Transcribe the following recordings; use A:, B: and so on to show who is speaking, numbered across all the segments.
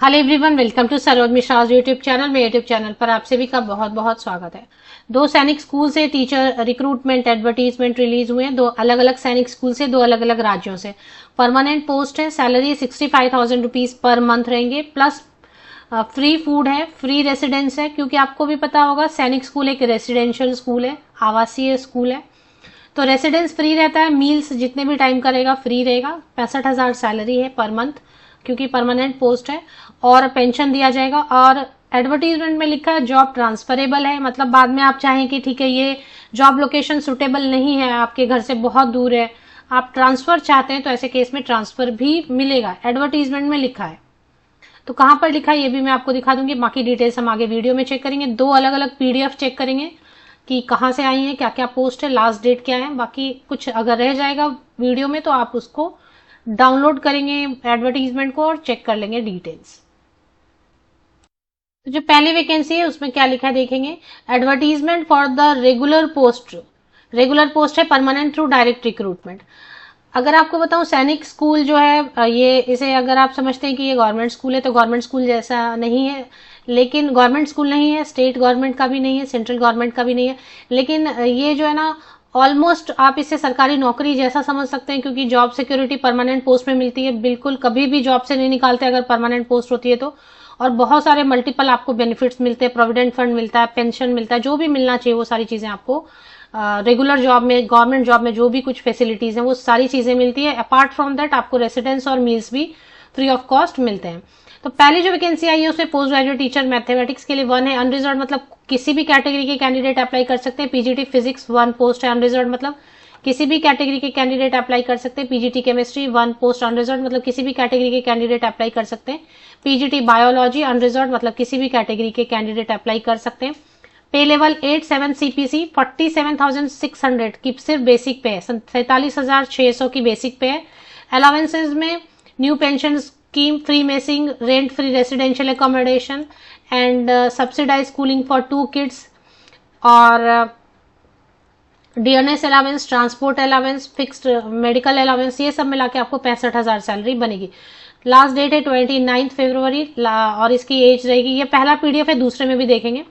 A: Hello everyone, welcome to Saroj Mishra's YouTube channel. मेरे YouTube channel पर आप सभी का बहुत बहुत स्वागत है। दो सैनिक स्कूल से टीचर रिक्रूटमेंट एडवर्टीजमेंट रिलीज हुए हैं। दो अलग अलग सैनिक स्कूल से, दो अलग अलग राज्यों से। परमानेंट पोस्ट है, सैलरी 65,000 रुपीज पर मंथ रहेंगे, प्लस फ्री फूड है, फ्री रेसिडेंस है। क्योंकि आपको भी पता होगा सैनिक स्कूल एक रेसिडेंशियल स्कूल है, आवासीय स्कूल है, तो रेसिडेंस फ्री रहता है। मील्स जितने भी टाइम का रहेगा फ्री रहेगा। 65,000 सैलरी है पर मंथ, क्योंकि परमानेंट पोस्ट है। और पेंशन दिया जाएगा। और एडवर्टीजमेंट में लिखा है जॉब ट्रांसफरेबल है, मतलब बाद में आप चाहें कि ठीक है ये जॉब लोकेशन सुटेबल नहीं है, आपके घर से बहुत दूर है, आप ट्रांसफर चाहते हैं, तो ऐसे केस में ट्रांसफर भी मिलेगा। एडवर्टीजमेंट में लिखा है। तो कहां पर लिखा है ये भी मैं आपको दिखा दूंगी। बाकी डिटेल्स हम आगे वीडियो में चेक करेंगे। दो अलग अलग पीडीएफ चेक करेंगे कि कहां से आई है, क्या क्या पोस्ट है, लास्ट डेट क्या है। बाकी कुछ अगर रह जाएगा वीडियो में तो आप उसको डाउनलोड करेंगे एडवर्टीजमेंट को और चेक कर लेंगे डिटेल्स। तो जो पहली वैकेंसी है उसमें क्या लिखा है देखेंगे। Advertisement for the regular post. Regular post है परमानेंट थ्रू डायरेक्ट रिक्रूटमेंट। अगर आपको बताऊं सैनिक स्कूल जो है ये, इसे अगर आप समझते हैं कि ये गवर्नमेंट स्कूल है तो गवर्नमेंट स्कूल जैसा नहीं है। लेकिन गवर्नमेंट स्कूल नहीं है, स्टेट गवर्नमेंट का भी नहीं है, सेंट्रल गवर्नमेंट का भी नहीं है। लेकिन ये जो है ना ऑलमोस्ट आप इसे सरकारी नौकरी जैसा समझ सकते हैं, क्योंकि जॉब सिक्योरिटी परमानेंट पोस्ट में मिलती है। बिल्कुल कभी भी जॉब से नहीं निकालते अगर परमानेंट पोस्ट होती है तो। और बहुत सारे मल्टीपल आपको बेनिफिट्स मिलते हैं, प्रोविडेंट फंड मिलता है, पेंशन मिलता है, जो भी मिलना चाहिए वो सारी चीजें आपको रेगुलर जॉब में, गवर्नमेंट जॉब में जो भी कुछ फैसिलिटीज हैं वो सारी चीजें मिलती है। अपार्ट फ्रॉम दैट आपको रेसिडेंस और मील्स भी फ्री ऑफ कॉस्ट मिलते हैं। तो पहली जो वैकेंसी आई है उसमें पोस्ट ग्रेजुएट टीचर मैथमेटिक्स के लिए 1 है। अनरिजर्व मतलब किसी भी कैटेगरी के कैंडिडेट अप्लाई कर सकते हैं। पीजीटी फिजिक्स 1 पोस्ट है। अनरिजर्व मतलब किसी भी कैटेगरी के कैंडिडेट अप्लाई कर सकते हैं। पीजीटी केमिस्ट्री 1 पोस्ट अनरिजर्व मतलब किसी भी कैटेगरी के कैंडिडेट अप्लाई कर सकते हैं। पीजीटी बायोलॉजी अनरिजर्व मतलब किसी भी कैटेगरी के कैंडिडेट अप्लाई कर सकते हैं। पे लेवल 8-7 सीपीसी 47,600 की सिर्फ बेसिक पे है, 47,600 की बेसिक पे है। अलावेंसेज में new pension scheme, free messing, rent free residential accommodation and subsidise schooling for 2 kids, और DNS allowance, transport allowance, fixed medical allowance, ये सब मिला के आपको 65,000 सैलरी बनेगी। लास्ट डेट है 29 फरवरी और इसकी एज रहेगी, ये पहला पीडीएफ है, दूसरे में भी देखेंगे।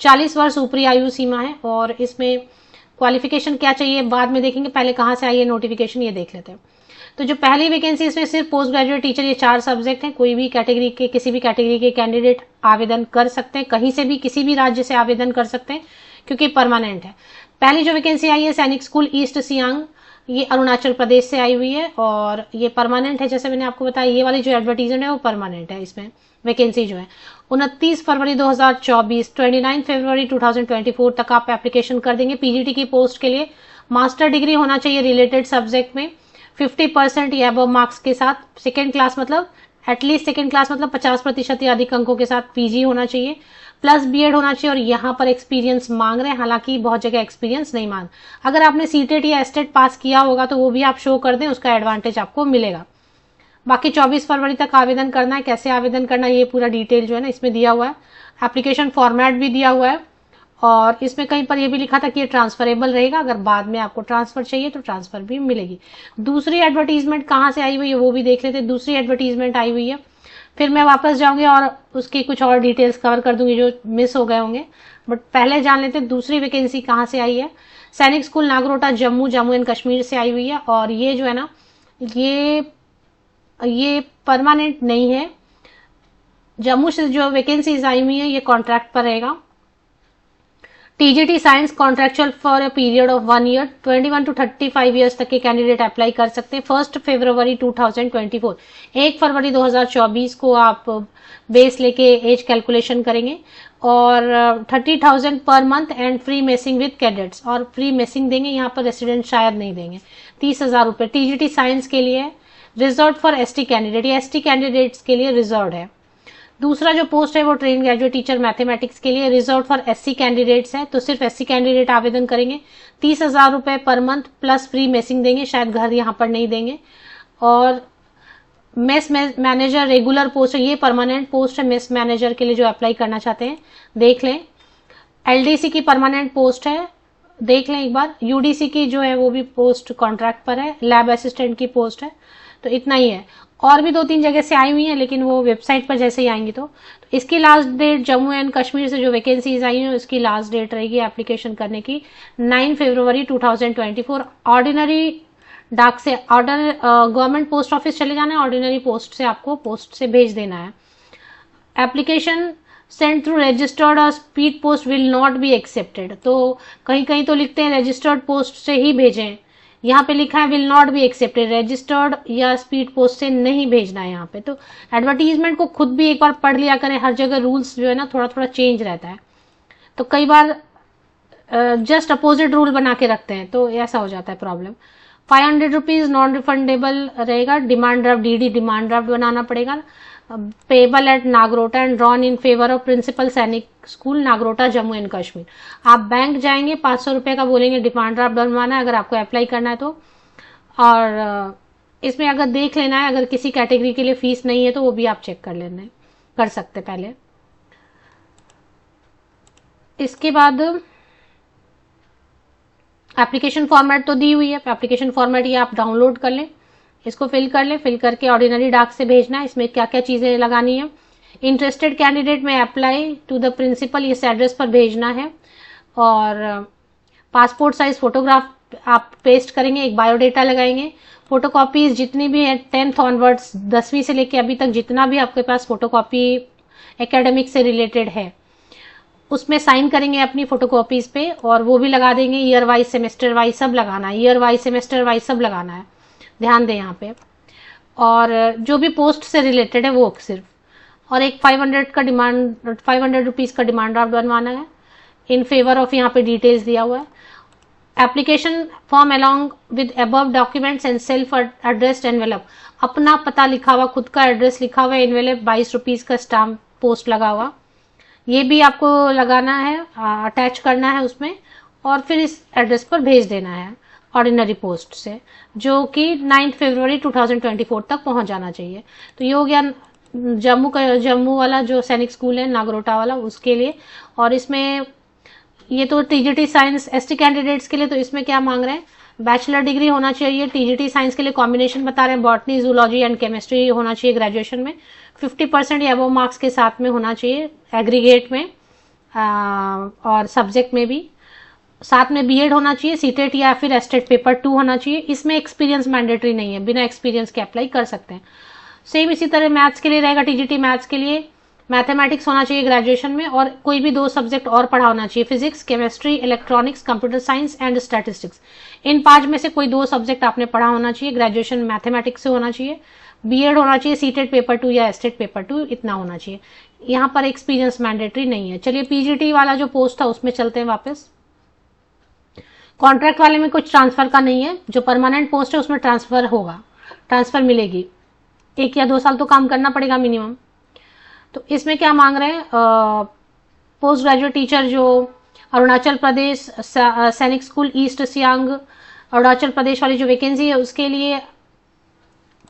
A: 40 वर्ष ऊपरी आयु सीमा है। और इसमें क्वालिफिकेशन क्या चाहिए बाद में देखेंगे, पहले कहां से आई है नोटिफिकेशन ये देख लेते हैं। तो जो पहली वैकेंसी इसमें सिर्फ पोस्ट ग्रेजुएट टीचर, ये 4 सब्जेक्ट हैं। कोई भी कैटेगरी के, किसी भी कैटेगरी के कैंडिडेट आवेदन कर सकते हैं, कहीं से भी किसी भी राज्य से आवेदन कर सकते हैं, क्योंकि परमानेंट है। पहली जो वैकेंसी आई है सैनिक स्कूल ईस्ट सियांग, ये अरुणाचल प्रदेश से आई हुई है और ये परमानेंट है। जैसे मैंने आपको बताया ये वाली जो एडवर्टीजमेंट है वो परमानेंट है। इसमें वैकेंसी जो है 29 फरवरी 2024, 29 फरवरी 2024 तक आप एप्लीकेशन कर देंगे। पीजीटी की पोस्ट के लिए मास्टर डिग्री होना चाहिए रिलेटेड सब्जेक्ट में 50% या अबव मार्क्स के साथ। सेकेंड क्लास मतलब एटलीस्ट सेकेंड क्लास मतलब 50% या अधिक अंकों के साथ पीजी होना चाहिए, प्लस बीएड होना चाहिए। और यहाँ पर एक्सपीरियंस मांग रहे हैं, हालांकि बहुत जगह एक्सपीरियंस नहीं मांग। अगर आपने सीटेट या एस्टेट पास किया होगा तो वो भी आप शो कर दें, उसका एडवांटेज आपको मिलेगा। बाकी 24 फरवरी तक आवेदन करना है। कैसे आवेदन करना है ये पूरा डिटेल जो है ना इसमें दिया हुआ है। एप्लीकेशन फॉर्मेट भी दिया हुआ है और इसमें कहीं पर यह भी लिखा था कि ये ट्रांसफरेबल रहेगा, अगर बाद में आपको ट्रांसफर चाहिए तो ट्रांसफर भी मिलेगी। दूसरी एडवर्टीजमेंट कहाँ से आई हुई है वो भी देख लेते हैं। दूसरी एडवर्टीजमेंट आई हुई है, फिर मैं वापस जाऊंगी और उसकी कुछ और डिटेल्स कवर कर दूंगी जो मिस हो गए होंगे। बट पहले जान लेते हैं दूसरी वैकेंसी कहाँ से आई है। सैनिक स्कूल नागरोटा जम्मू एंड कश्मीर से आई हुई है। और ये जो है ना ये परमानेंट नहीं है। जम्मू से जो वैकेंसीज आई हुई है ये कॉन्ट्रैक्ट पर रहेगा। TGT science contractual for a period of 1 year, 21 to 35 years तक के कैंडिडेट अप्लाई कर सकते हैं। 1 फरवरी 2024, 1 फरवरी 2024 को आप बेस लेके एज कैलकुलेशन करेंगे। और 30,000 पर month and free messing with cadets, और फ्री मेसिंग देंगे, यहाँ पर रेसिडेंट शायद नहीं देंगे। 30,000 रुपए टीजीटी साइंस के लिए। रिजर्व फॉर एसटी कैंडिडेट, ये एसटी कैंडिडेट्स के लिए रिजर्व है। दूसरा जो पोस्ट है वो ट्रेन ग्रेजुएट टीचर मैथमेटिक्स के लिए, रिजर्व फॉर एससी कैंडिडेट्स है, तो सिर्फ एससी कैंडिडेट आवेदन करेंगे। 30,000 रुपए per month plus free messing देंगे, शायद घर यहाँ पर नहीं देंगे। और मेस मैनेजर रेगुलर पोस्ट है, ये परमानेंट पोस्ट है। मेस मैनेजर के लिए जो अप्लाई करना चाहते हैं देख लें। एलडीसी की परमानेंट पोस्ट है, देख लें एक बार। यूडीसी की जो है वो भी पोस्ट कॉन्ट्रैक्ट पर है। लैब असिस्टेंट की पोस्ट है, तो इतना ही है। और भी 2-3 जगह से आई हुई हैं, लेकिन वो वेबसाइट पर जैसे ही आएंगी तो इसकी last date Jammu and Kashmir से जो वैकेंसीज आई हैं उसकी लास्ट डेट रहेगी एप्लीकेशन करने की 9 फरवरी 2024। ऑर्डिनरी डाक से ऑर्डर गवर्नमेंट पोस्ट ऑफिस चले जाना है, ऑर्डिनरी पोस्ट से आपको पोस्ट से भेज देना है। एप्लीकेशन सेंड थ्रू रजिस्टर्ड और speed post will not be accepted, तो कहीं कहीं तो लिखते हैं रजिस्टर्ड पोस्ट से ही भेजें, यहाँ पे लिखा है will not be accepted, registered या स्पीड पोस्ट से नहीं भेजना है यहाँ पे। तो एडवर्टीजमेंट को खुद भी एक बार पढ़ लिया करें, हर जगह रूल्स जो है ना थोड़ा थोड़ा चेंज रहता है, तो कई बार जस्ट अपोजिट रूल बना के रखते हैं तो ऐसा हो जाता है प्रॉब्लम। 500 रुपीज नॉन रिफंडेबल रहेगा। Demand draft DD demand draft बनाना पड़ेगा। Payable at Nagrota and drawn in favour of principal Sainik school Nagrota Jammu and Kashmir. आप बैंक जाएंगे 500 रुपए का बोलेंगे डिमांड ड्राफ्ट बनवाना है अगर आपको अप्लाई करना है तो। और इसमें अगर देख लेना है अगर किसी कैटेगरी के लिए फीस नहीं है तो वो भी आप चेक कर लेना कर सकते पहले। इसके बाद एप्लीकेशन फॉर्मेट तो दी हुई है, एप्लीकेशन फॉर्मेट ये आप डाउनलोड कर लें, इसको फिल कर लें, फिल करके ऑर्डिनरी डाक से भेजना है। इसमें क्या क्या चीजें लगानी है, इंटरेस्टेड कैंडिडेट में अप्लाई टू द प्रिंसिपल इस एड्रेस पर भेजना है। और पासपोर्ट साइज फोटोग्राफ आप पेस्ट करेंगे, एक बायोडेटा लगाएंगे। फोटोकॉपीज जितनी भी है 10th ऑनवर्ड्स 10वीं से लेके अभी तक जितना भी आपके पास फोटोकॉपी एकेडमिक से रिलेटेड है उसमें साइन करेंगे अपनी फोटोकॉपीज पे, और वो भी लगा देंगे। ईयर वाइज सेमेस्टर वाइज सब लगाना है, ईयर वाइज सेमेस्टर वाइज सब लगाना है, ध्यान दें यहाँ पे। और जो भी पोस्ट से रिलेटेड है वो सिर्फ, और एक 500 रुपीज का डिमांड ड्राफ्ट बनवाना है इन फेवर ऑफ, यहाँ पे डिटेल्स दिया हुआ है। Application form along with above documents and self addressed envelope, अपना पता लिखा हुआ, खुद का एड्रेस लिखा हुआ एनवेलप 22 रुपीज का स्टाम्प पोस्ट लगा हुआ, ये भी आपको लगाना है, अटैच करना है उसमें, और फिर इस एड्रेस पर भेज देना है ऑर्डिनरी पोस्ट से, जो कि 9 फरवरी 2024 तक पहुंच जाना चाहिए। तो ये हो गया जम्मू वाला जो सैनिक स्कूल है नागरोटा वाला उसके लिए। और इसमें ये तो टीजीटी साइंस एसटी कैंडिडेट्स के लिए, तो इसमें क्या मांग रहे हैं, बैचलर डिग्री होना चाहिए। टीजीटी साइंस के लिए कॉम्बिनेशन बता रहे हैं, बॉटनी जूलॉजी एंड केमिस्ट्री होना चाहिए ग्रेजुएशन में, 50% या अबव मार्क्स के साथ में होना चाहिए एग्रीगेट में, और सब्जेक्ट में भी साथ में बीएड होना चाहिए, सीटेट या फिर एस्टेट पेपर 2 होना चाहिए। इसमें एक्सपीरियंस मैंडेटरी नहीं है, बिना एक्सपीरियंस के अप्लाई कर सकते हैं। सेम इसी तरह मैथ्स के लिए रहेगा, टीजीटी मैथ्स के लिए मैथमेटिक्स होना चाहिए ग्रेजुएशन में, और कोई भी 2 सब्जेक्ट और पढ़ा होना चाहिए, physics, chemistry, electronics, computer science and statistics. इन 5 में से कोई 2 सब्जेक्ट आपने पढ़ा होना चाहिए, ग्रेजुएशन मैथमेटिक्स से होना चाहिए, बीएड होना चाहिए, सीटेट पेपर 2 या एस्टेट पेपर 2 इतना होना चाहिए। यहाँ पर एक्सपीरियंस मैंडेटरी नहीं है। चलिए पीजीटी वाला जो पोस्ट था उसमें चलते हैं वापस। कॉन्ट्रैक्ट वाले में कुछ ट्रांसफर का नहीं है, जो परमानेंट पोस्ट है उसमें ट्रांसफर होगा, ट्रांसफर मिलेगी, 1 या 2 साल तो काम करना पड़ेगा मिनिमम। तो इसमें क्या मांग रहे हैं, पोस्ट ग्रेजुएट टीचर जो अरुणाचल प्रदेश सैनिक स्कूल ईस्ट सियांग अरुणाचल प्रदेश वाली जो वैकेंसी है उसके लिए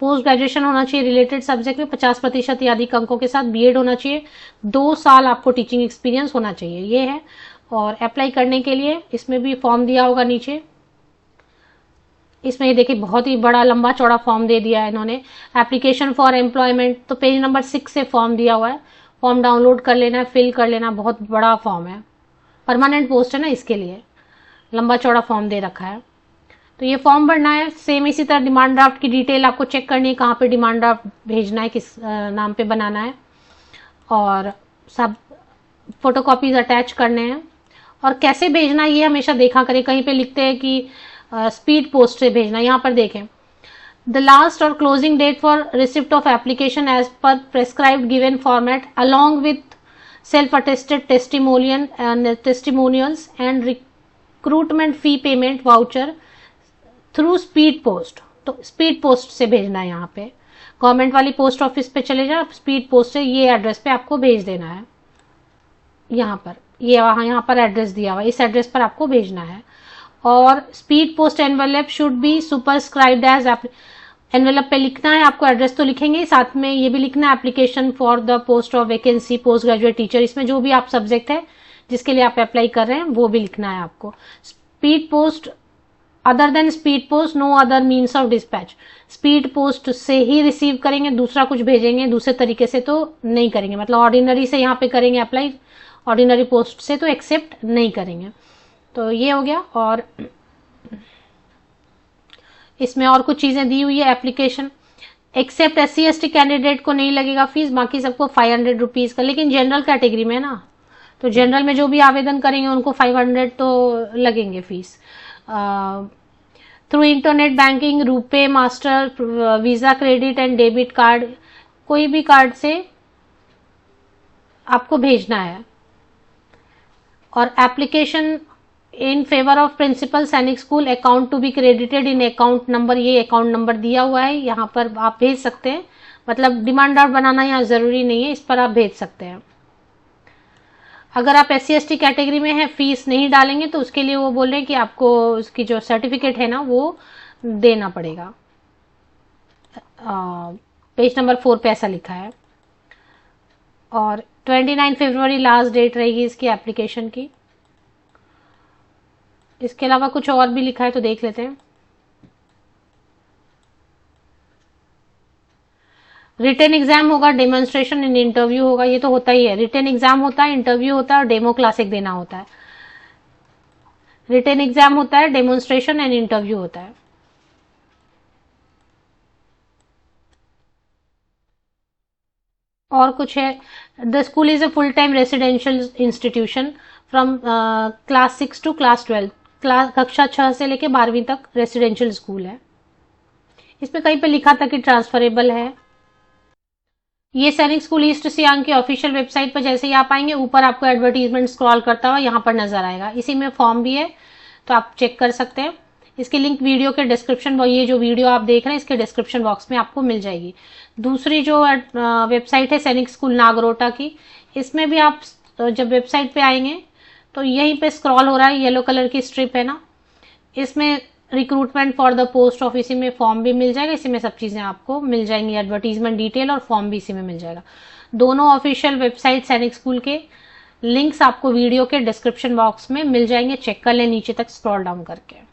A: पोस्ट ग्रेजुएशन होना चाहिए रिलेटेड सब्जेक्ट में 50% या अधिक अंकों के साथ, बीएड होना चाहिए, 2 साल आपको टीचिंग एक्सपीरियंस होना चाहिए, ये है। और अप्लाई करने के लिए इसमें भी फॉर्म दिया होगा नीचे, इसमें ये देखिए बहुत ही बड़ा लंबा चौड़ा फॉर्म दे दिया है इन्होंने। एप्लीकेशन फॉर एम्प्लॉयमेंट तो पेज नंबर 6 से फॉर्म दिया हुआ है, फॉर्म डाउनलोड कर लेना, फिल कर लेना, बहुत बड़ा फॉर्म है, परमानेंट पोस्ट है ना इसके लिए लंबा चौड़ा फॉर्म दे रखा है। तो ये फॉर्म भरना है। सेम इसी तरह डिमांड ड्राफ्ट की डिटेल आपको चेक करनी है, कहाँ पे डिमांड ड्राफ्ट भेजना है, किस नाम पे बनाना है, और सब फोटोकॉपीज अटैच करने हैं। और कैसे भेजना ये हमेशा देखा करें, कहीं पे लिखते हैं कि स्पीड पोस्ट से भेजना, यहाँ पर देखें द लास्ट और closing date for receipt of application as per prescribed given format along with self attested testimonials and recruitment fee payment voucher through speed post. तो स्पीड पोस्ट से भेजना है, यहाँ पे गवर्नमेंट वाली पोस्ट ऑफिस पे चले जाओ, स्पीड पोस्ट से ये एड्रेस पे आपको भेज देना है। यहाँ पर ये यहाँ पर एड्रेस दिया हुआ, इस एड्रेस पर आपको भेजना है। और speed post envelope should be superscribed as, envelope पे लिखना है आपको, एड्रेस तो लिखेंगे, साथ में ये भी लिखना है application for the post of vacancy post graduate teacher, इसमें जो भी आप सब्जेक्ट है जिसके लिए आप अप्लाई कर रहे हैं वो भी लिखना है आपको। Speed post other than speed post no other means of dispatch, speed post से ही रिसीव करेंगे, दूसरा कुछ भेजेंगे दूसरे तरीके से तो नहीं करेंगे, मतलब ऑर्डिनरी से यहाँ पे करेंगे अप्लाई, ऑर्डिनरी पोस्ट से तो एक्सेप्ट नहीं करेंगे। तो ये हो गया। और इसमें और कुछ चीजें दी हुई है। Application except SC ST candidate को नहीं लगेगा फीस, बाकी सबको 500 रुपीज का, लेकिन जनरल कैटेगरी में ना, तो जनरल में जो भी आवेदन करेंगे उनको 500 तो लगेंगे फीस। Through internet banking, RuPay, master, visa, credit and debit card, कोई भी कार्ड से आपको भेजना है। और application in favour of principal Sainik school, account to be credited in account number, ये अकाउंट नंबर दिया हुआ है, यहाँ पर आप भेज सकते हैं, मतलब डिमांड ड्राफ्ट बनाना यहाँ जरूरी नहीं है, इस पर आप भेज सकते हैं। अगर आप SC ST कैटेगरी में है, फीस नहीं डालेंगे तो उसके लिए वो बोल रहे हैं कि आपको उसकी जो सर्टिफिकेट है ना वो देना पड़ेगा। पेज नंबर 4 पे ऐसा लिखा है। और 29 फरवरी लास्ट डेट रहेगी इसकी एप्लीकेशन की। इसके अलावा कुछ और भी लिखा है तो देख लेते हैं। रिटन एग्जाम होगा, डेमोन्स्ट्रेशन एंड इंटरव्यू होगा, ये तो होता ही है। रिटन एग्जाम होता है, इंटरव्यू होता है और डेमो क्लासिक देना होता है। रिटन एग्जाम होता है, डेमोन्स्ट्रेशन एंड इंटरव्यू होता है। और कुछ है, the school is a full time residential institution from class 6 to class 12, कक्षा 6 से लेके 12वीं तक रेसिडेंशियल स्कूल है। इसमें कहीं पे लिखा था कि ट्रांसफरेबल है। ये सैनिक स्कूल ईस्ट सियांग की ऑफिशियल वेबसाइट पर जैसे ही आप आएंगे, ऊपर आपको एडवर्टीजमेंट स्क्रॉल करता हुआ यहाँ पर नजर आएगा। इसी में फॉर्म भी है तो आप चेक कर सकते हैं। इसकी लिंक वीडियो के डिस्क्रिप्शन, ये जो वीडियो आप देख रहे हैं इसके डिस्क्रिप्शन बॉक्स में आपको मिल जाएगी। दूसरी जो वेबसाइट है सैनिक स्कूल नागरोटा की, इसमें भी आप जब वेबसाइट पे आएंगे तो यहीं पे स्क्रॉल हो रहा है, येलो कलर की स्ट्रिप है ना, इसमें recruitment for the post of, इसी में फॉर्म भी मिल जाएगा, इसी में सब चीजें आपको मिल जाएंगी, एडवर्टीजमेंट डिटेल और फॉर्म भी इसी में मिल जाएगा। दोनों ऑफिशियल वेबसाइट सैनिक स्कूल के लिंक्स आपको वीडियो के डिस्क्रिप्शन बॉक्स में मिल जाएंगे, चेक कर लें नीचे तक स्क्रॉल डाउन करके।